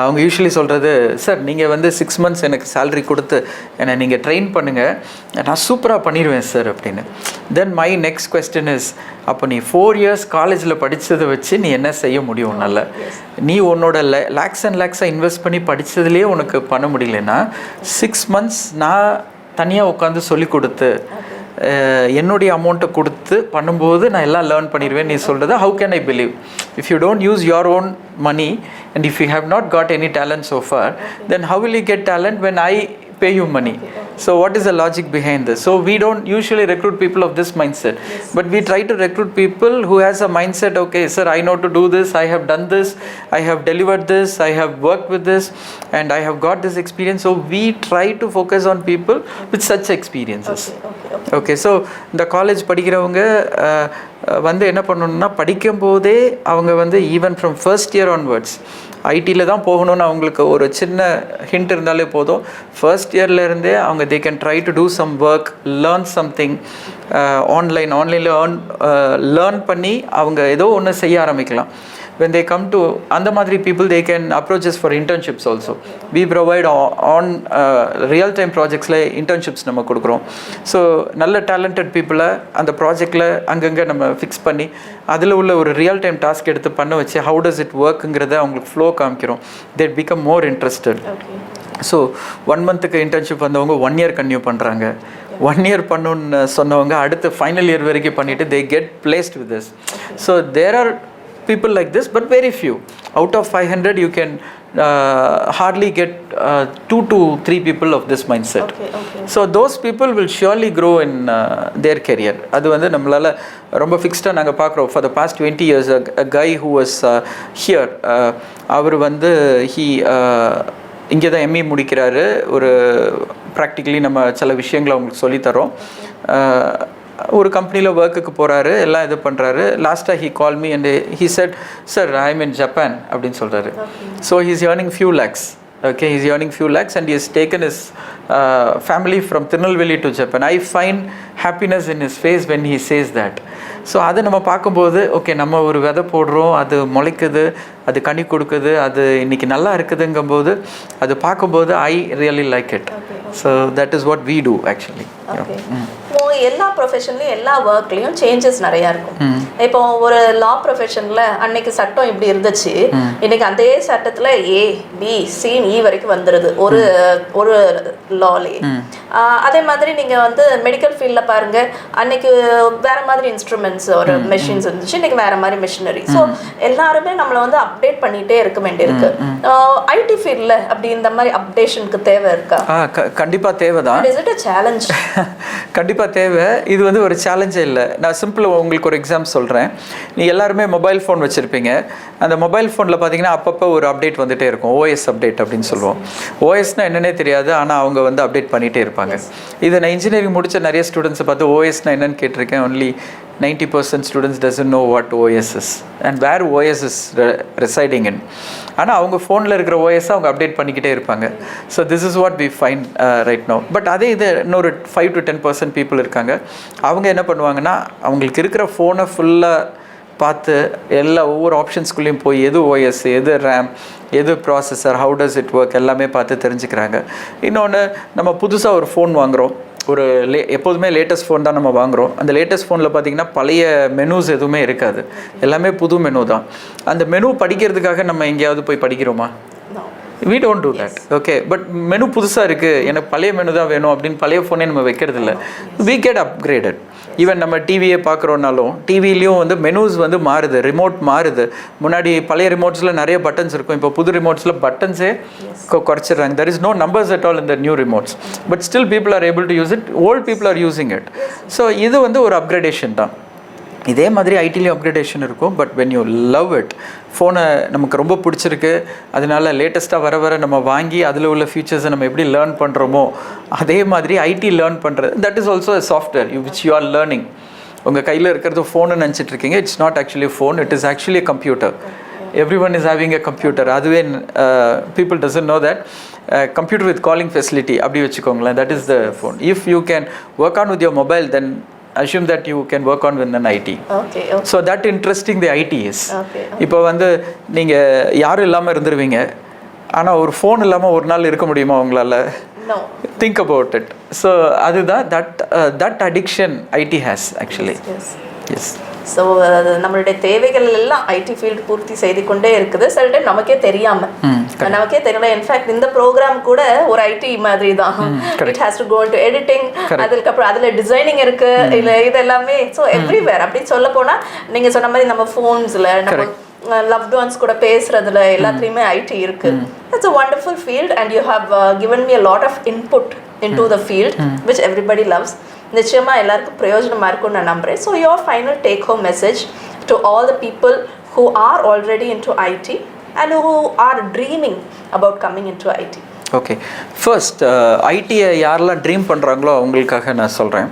அவங்க யூஸ்வலி சொல்கிறது, சார் நீங்கள் வந்து 6 months எனக்கு சேலரி கொடுத்து என்னை நீங்கள் ட்ரெயின் பண்ணுங்கள், நான் சூப்பராக பண்ணிடுவேன் சார் அப்படின்னு. Then my next question is, அப்போ நீ 4 years காலேஜில் படித்ததை வச்சு நீ என்ன செய்ய முடியும்? உன்னால் நீ உன்னோட லேக்ஸ் அண்ட் லேக்ஸாக இன்வெஸ்ட் பண்ணி படித்ததுலேயே உனக்கு பண்ண முடியலன்னா 6 months நான் தனியாக உட்காந்து சொல்லி கொடுத்து என்னுடைய அமௌண்ட்டை கொடுத்து பண்ணும்போது நான் எல்லாம் லேர்ன் பண்ணிடுவேன் நீ சொல்கிறது, how can I believe? If you don't use your own money and if you have not got any talent so far, then how will you get talent when I pay you money? So what is the logic behind this? So we don't usually recruit people of this mindset, but we try to recruit people who has a mindset, okay sir, I know to do this, I have done this, I have delivered this, I have worked with this and I have got this experience. So we try to focus on people with such experiences. Okay, so இந்த college படிக்கிறவங்க வந்து என்ன பண்ணணும்னா, படிக்கும்போதே அவங்க வந்து even from first year onwards ஐடியில் தான் போகணும்னு அவங்களுக்கு ஒரு சின்ன ஹிண்ட் இருந்தாலே போதும். ஃபர்ஸ்ட் இயர்லேருந்தே அவங்க they can try to do some work, learn something ஆன்லைனில் லேர்ன் பண்ணி அவங்க ஏதோ ஒன்று செய்ய ஆரம்பிக்கலாம். when they come to அந்த மாதிரி people, they can approach us for internships also. We provide on real time projectsல internships நம்ம கொடுக்குறோம். ஸோ நல்ல talented people அந்த ப்ராஜெக்டில் அங்கங்கே நம்ம ஃபிக்ஸ் பண்ணி அதில் உள்ள ஒரு ரியல் டைம் டாஸ்க் எடுத்து பண்ண வச்சு how does it workங்கிறத அவங்களுக்கு ஃப்ளோ காமிக்கிறோம். they become more interested. So 1 monthக்கு இன்டர்ன்ஷிப் வந்தவங்க 1 year கன்டினியூ பண்ணுறாங்க. 1 year பண்ணணுன்னு சொன்னவங்க அடுத்து ஃபைனல் இயர் வரைக்கும் பண்ணிவிட்டு they get placed with this. So there are people like this, but very few. Out of 500 you can hardly get 2 to 3 people of this mindset. So those people will surely grow in their career. அது வந்து நம்மளால ரொம்ப ஃபிக்ஸ்டாக நாங்கள் பார்க்குறோம். For the past 20 years a guy who was here, அவர் வந்து இங்கே தான் ME முடிக்கிறாரு. ஒரு ப்ராக்டிக்கலி நம்ம சில விஷயங்களை அவங்களுக்கு சொல்லித்தரோம். ஒரு கம்பெனியில் ஒர்க்குக்கு போகிறாரு, எல்லாம் இது பண்ணுறாரு. லாஸ்ட்டாக he call me and he set, sir I am in Japan அப்படின்னு சொல்கிறாரு. So he's earning few lakhs. Okay, he's earning few lakhs and he has taken his family from Tirunelveli to Japan. I find happiness in his face when he says that. So அதை நம்ம பார்க்கும்போது okay நம்ம ஒரு விதை போடுறோம், அது முளைக்குது, அது கனி கொடுக்குது, அது இன்னைக்கு நல்லா இருக்குதுங்கும்போது அது பார்க்கும்போது I really like it. So that is what we do actually. இப்போ எல்லா ப்ரொஃபஷன்லையும் எல்லா ஒர்க்லேயும் சேஞ்சஸ் நிறையா இருக்கும். இப்போ ஒரு லா ப்ரொஃபஷனில் அன்னைக்கு சட்டம் இப்படி இருந்துச்சு, இன்னைக்கு அதே சட்டத்தில் ஏ பி சி இ வரைக்கும் வந்துடுது ஒரு ஒரு லாலே. அதே மாதிரி நீங்கள் வந்து மெடிக்கல் ஃபீல்டில் பாருங்கள், அன்னைக்கு வேற மாதிரி இன்ஸ்ட்ருமெண்ட்ஸ் ஒரு மெஷின்ஸ் இருந்துச்சு, இன்னைக்கு வேற மாதிரி மிஷினரி. ஸோ எல்லாருமே நம்மளை வந்து அப்டேட் பண்ணிகிட்டே இருக்க வேண்டியிருக்கு. ஐடி ஃபீல்டில் அப்படி இந்த மாதிரி அப்டேஷனுக்கு தேவை இருக்கா? கண்டிப்பாக தேவை தான். Is it a challenge? கண்டிப்பாக தேவை. இது வந்து ஒரு சேலஞ்சே இல்லை. நான் சிம்பிளாக உங்களுக்கு ஒரு எக்ஸாம்பிள் சொல்கிறேன். நீங்கள் எல்லாருமே மொபைல் ஃபோன் வச்சுருப்பீங்க. அந்த மொபைல் ஃபோனில் பார்த்தீங்கன்னா அப்பப்போ ஒரு அப்டேட் வந்துகிட்டே இருக்கும், ஓஎஸ் அப்டேட் அப்படின்னு சொல்லுவோம். ஓஎஸ்னால் என்னன்னே தெரியாது, ஆனால் அவங்க வந்து அப்டேட் பண்ணிகிட்டே இருப்பாங்க. இது நான் இன்ஜினியரிங் முடித்த நிறைய ஸ்டூடெண்ட்ஸை பார்த்து ஓஎஸ்னால் என்னன்னு கேட்டிருக்கேன். Only 90% students doesn't know what OS is and where OS is residing in. ஆனால் அவங்க ஃபோனில் இருக்கிற ஓஎஸை அவங்க அப்டேட் பண்ணிக்கிட்டே இருப்பாங்க. So this is what we find right now. But அதே இது இன்னொரு 5 to 10% பீப்புள் இருக்காங்க. அவங்க என்ன பண்ணுவாங்கன்னா அவங்களுக்கு இருக்கிற ஃபோனை ஃபுல்லாக பார்த்து ஒவ்வொரு ஆப்ஷன்ஸ்குள்ளேயும் போய் எது ஓஎஸ், எது ரேம், எது processor, how does it work எல்லாமே பார்த்து தெரிஞ்சுக்கிறாங்க. இன்னொன்று, நம்ம புதுசாக ஒரு ஃபோன் வாங்குகிறோம், ஒரு எப்போதுமே லேட்டஸ்ட் ஃபோன் தான் நம்ம வாங்குகிறோம். அந்த லேட்டஸ்ட் ஃபோனில் பார்த்திங்கன்னா பழைய மெனூஸ் எதுவுமே இருக்காது, எல்லாமே புது மெனு தான். அந்த மெனு படிக்கிறதுக்காக நம்ம எங்கேயாவது போய் படிக்கிறோமா? we don't do that. Okay, but menu புதுசாக இருக்குது, எனக்கு பழைய மெனு தான் வேணும் அப்படின்னு பழைய ஃபோனே நம்ம வைக்கிறது இல்லை. we get upgraded. ஈவன் நம்ம டிவியை பார்க்குறோன்னாலும் டிவிலையும் வந்து மெனூஸ் வந்து மாறுது, ரிமோட் மாறுது. முன்னாடி பழைய ரிமோட்ஸில் நிறைய பட்டன்ஸ் இருக்கும், இப்போ புது ரிமோட்ஸில் பட்டன்ஸே குறைச்சிடுறாங்க. there is no numbers at all in the new remotes, but still people are able to use it. old people are using it. So இது வந்து ஒரு அப்கிரேடேஷன் தான். இதே மாதிரி ஐடிலையும் அப்கிரேடேஷன் இருக்கும். But when you love it, ஃபோனை நமக்கு ரொம்ப பிடிச்சிருக்கு, அதனால லேட்டஸ்ட்டாக வர வர நம்ம வாங்கி அதில் உள்ள ஃபீச்சர்ஸை நம்ம எப்படி லேர்ன் பண்ணுறோமோ அதே மாதிரி ஐடி லேர்ன் பண்ணுறது, that is also a software which you are learning. உங்கள் கையில் இருக்கிறது ஃபோனு நினச்சிட்டு இருக்கீங்க, it's not actually phone, it is actually a computer. everyone is having a computer. அதுவே people doesn't know that computer with calling facility அப்படி வச்சுக்கோங்களேன், that is the phone. If you can work on with your mobile, then assume that you can work on with an IT. Okay. So that interesting the IT is. Okay. இப்போ வந்து நீங்கள் யாரும் இல்லாமல் இருந்துருவீங்க, ஆனால் ஒரு phone இல்லாமல் ஒரு நாள் இருக்க முடியுமா உங்களால்? No. Think about it. So அதுதான் that addiction IT has actually. Yes. So நம்மளுடைய தேவைகள் எல்லாம் ஐடி ஃபீல்டு பூர்த்தி செய்து கொண்டே இருக்குது. சில டைம் நமக்கே தெரியல. இன்ஃபேக்ட் இந்த ப்ரோக்ராம் கூட ஒரு ஐடி மாதிரி தான். It has to go into editing, அதுக்கப்புறம் அதில் டிசைனிங் இருக்கு, இல்லை இது எல்லாமே. ஸோ எவ்ரிவேர் அப்படின்னு சொல்ல போனால் நீங்கள் சொன்ன மாதிரி நம்ம ஃபோன்ஸில், நம்ம லவ்ட் ஒன்ஸ் கூட பேசுறதுல எல்லாத்துலேயுமே ஐடி இருக்கு. It's a wonderful field and you have given me a lot of input into the field which everybody loves. நிச்சயமாக எல்லாருக்கும் பிரயோஜனமாக இருக்கும்னு நான் நம்புகிறேன். So your final take home message to all the people who are already into IT and who are dreaming about coming into IT. Okay, first ஐடியை யாரெல்லாம் dream பண்ணுறாங்களோ அவங்களுக்காக நான் சொல்கிறேன்.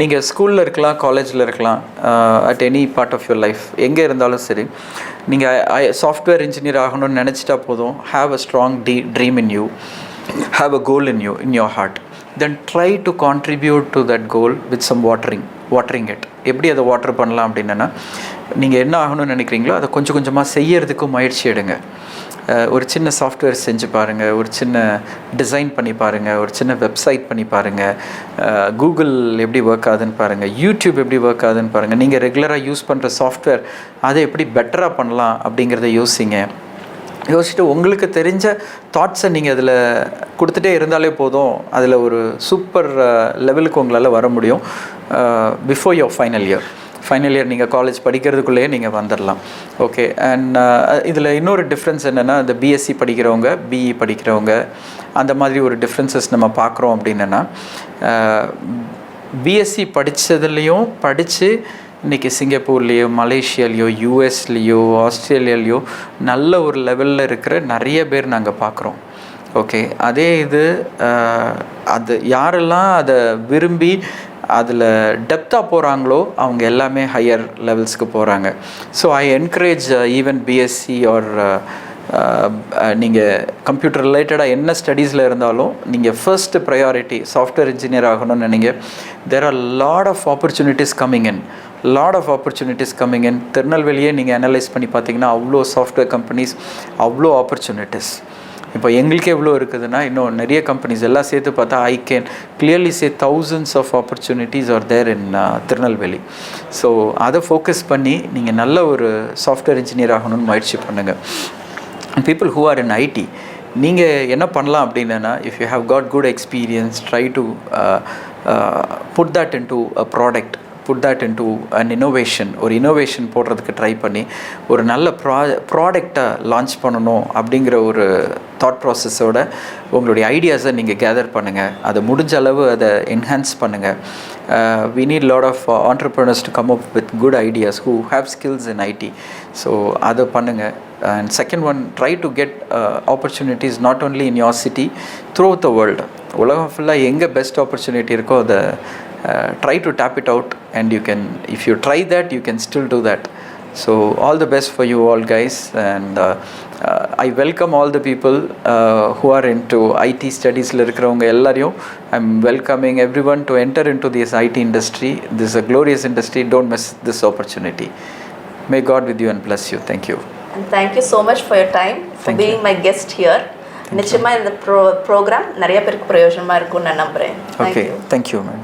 நீங்கள் ஸ்கூலில் இருக்கலாம், காலேஜில் இருக்கலாம், at any part of your life, எங்கே இருந்தாலும் சரி, நீங்கள் சாஃப்ட்வேர் இன்ஜினியர் ஆகணும்னு நினச்சிட்டா போதும். Have a strong dream in you, have a goal in you, in your heart. Then try to contribute to that goal with some watering it. எப்படி அதை water பண்ணலாம் அப்படின்னா, நீங்கள் என்ன ஆகணும்னு நினைக்கிறீங்களோ அதை கொஞ்சம் கொஞ்சமாக செய்யறதுக்கு முயற்சி எடுங்க. ஒரு சின்ன சாஃப்ட்வேர் செஞ்சு பாருங்கள், ஒரு சின்ன டிசைன் பண்ணி பாருங்கள், ஒரு சின்ன வெப்சைட் பண்ணி பாருங்கள், கூகுள் எப்படி ஒர்க் ஆகுதுன்னு பாருங்கள், யூடியூப் எப்படி ஒர்க் ஆகுதுன்னு பாருங்கள். நீங்கள் ரெகுலராக யூஸ் பண்ணுற சாஃப்ட்வேர் அதை எப்படி பெட்டராக பண்ணலாம் அப்படிங்கிறத யோசிச்சுட்டு உங்களுக்கு தெரிஞ்ச தாட்ஸை நீங்கள் அதில் கொடுத்துட்டே இருந்தாலே போதும். அதில் ஒரு சூப்பர் லெவலுக்கு உங்களால் வர முடியும். பிஃபோர் யோர் ஃபைனல் இயர் நீங்கள் காலேஜ் படிக்கிறதுக்குள்ளேயே நீங்கள் வந்துடலாம். ஓகே, அண்ட் இதில் இன்னொரு டிஃப்ரென்ஸ் என்னென்னா, இந்த பிஎஸ்சி படிக்கிறவங்க, பிஇ படிக்கிறவங்க, அந்த மாதிரி ஒரு டிஃப்ரென்சஸ் நம்ம பார்க்குறோம். அப்படின்னா பிஎஸ்சி படித்து இன்றைக்கி சிங்கப்பூர்லேயோ, மலேசியாலேயோ, யூஎஸ்லேயோ, ஆஸ்திரேலியாலேயோ நல்ல ஒரு லெவலில் இருக்கிற நிறைய பேர் நாங்கள் பார்க்குறோம். ஓகே, அதே இது அது யாரெல்லாம் அதை விரும்பி அதில் டெப்த்தாக போகிறாங்களோ அவங்க எல்லாமே ஹையர் லெவல்ஸ்க்கு போகிறாங்க. So I encourage even BSc R நீங்கள் கம்ப்யூட்டர் ரிலேட்டடாக என்ன ஸ்டடீஸில் இருந்தாலும் நீங்கள் ஃபர்ஸ்ட் ப்ரையாரிட்டி சாஃப்ட்வேர் இன்ஜினியர் ஆகணும்னு நினைங்க. There are lot of opportunities coming in, திருநெல்வேலியே நீங்கள் அனலைஸ் பண்ணி பார்த்தீங்கன்னா அவ்வளோ சாஃப்ட்வேர் கம்பெனிஸ், அவ்வளோ ஆப்பர்ச்சுனிட்டிஸ். இப்போ எங்களுக்கே எவ்வளோ இருக்குதுன்னா இன்னும் நிறைய கம்பெனிஸ் எல்லாம் சேர்த்து பார்த்தா I can clearly say thousands of opportunities are there in Tirunelveli. So அதை ஃபோக்கஸ் பண்ணி நீங்கள் நல்ல ஒரு சாஃப்ட்வேர் இன்ஜினியர் ஆகணும்னு முயற்சி பண்ணுங்கள். People who are in IT, நீங்கள் என்ன பண்ணலாம் அப்படின்னா, if you have got good experience, try to put that into a product, put that into an innovation. ஒரு இன்னோவேஷன் போடுறதுக்கு ட்ரை பண்ணி ஒரு நல்ல ப்ராடக்டை லான்ச் பண்ணணும் அப்படிங்கிற ஒரு தாட் ப்ராசஸோட உங்களுடைய ஐடியாஸை நீங்கள் கேதர் பண்ணுங்கள். அதை முடிஞ்ச அளவு அதை என்ஹான்ஸ் பண்ணுங்கள். we need lot of entrepreneurs to come up with good ideas who have skills in IT. So அதை பண்ணுங்கள். And second one, try to get opportunities not only in your city, throughout the world. உலகம் ஃபுல்லாக எங்கே best opportunity இருக்கோ அதை try to tap it out, and you can, if you try that, you can still do that. So all the best for you all guys, and I welcome all the people who are into IT studies la irukravanga ellariyum. I'm welcoming everyone to enter into this IT industry. This is a glorious industry. Don't miss this opportunity. May God with you and bless you. Thank you. And thank you so much for your time, for being my guest here. நிச்சயமாக இந்த program நிறைய பேருக்கு பிரயோஜனமாக இருக்கும்னு நான் நம்புகிறேன். Okay, thank you, man.